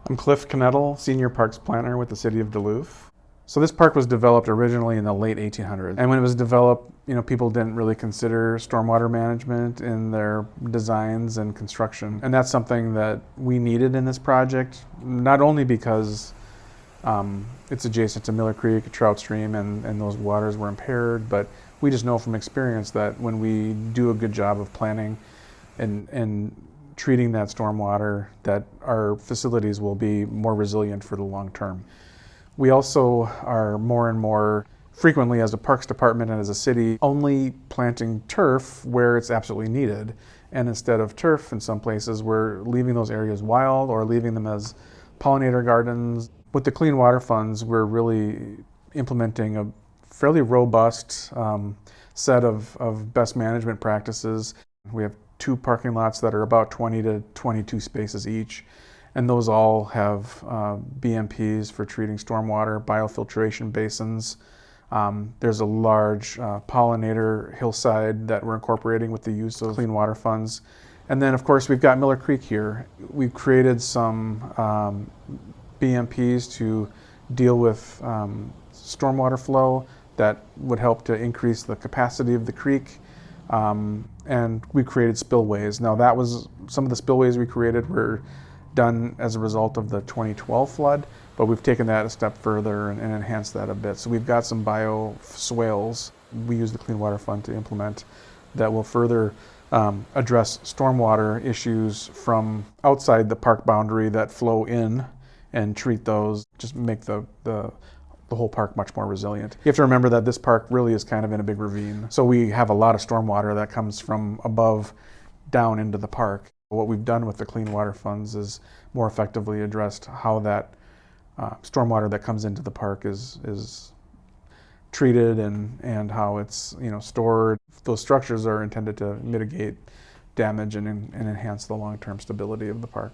I'm Cliff Knettel, Senior Parks Planner with the City of Duluth. So this park was developed originally in the late 1800s. And when it was developed, people didn't really consider stormwater management in their designs and construction. And that's something that we needed in this project, not only because it's adjacent to Miller Creek, a trout stream, and those waters were impaired, but we just know from experience that when we do a good job of planning and treating that stormwater, that our facilities will be more resilient for the long term. We also are more and more frequently, as a parks department and as a city, only planting turf where it's absolutely needed. And instead of turf in some places, we're leaving those areas wild or leaving them as pollinator gardens. With the Clean Water Funds, we're really implementing a fairly robust set of best management practices. We have 2 parking lots that are about 20 to 22 spaces each, and those all have BMPs for treating stormwater, biofiltration basins. There's a large pollinator hillside that we're incorporating with the use of Clean Water Funds. And then, of course, we've got Miller Creek here. We've created some BMPs to deal with stormwater flow that would help to increase the capacity of the creek. And we created spillways. Now, that was some of the spillways we created were done as a result of the 2012 flood, but we've taken that a step further and enhanced that a bit. So we've got some bioswales we use the Clean Water Fund to implement that will further address stormwater issues from outside the park boundary that flow in and treat those, just make the whole park much more resilient. You have to remember that this park really is kind of in a big ravine. So we have a lot of stormwater that comes from above down into the park. What we've done with the Clean Water Funds is more effectively addressed how that stormwater that comes into the park is treated and how it's stored. Those structures are intended to mitigate damage and enhance the long-term stability of the park.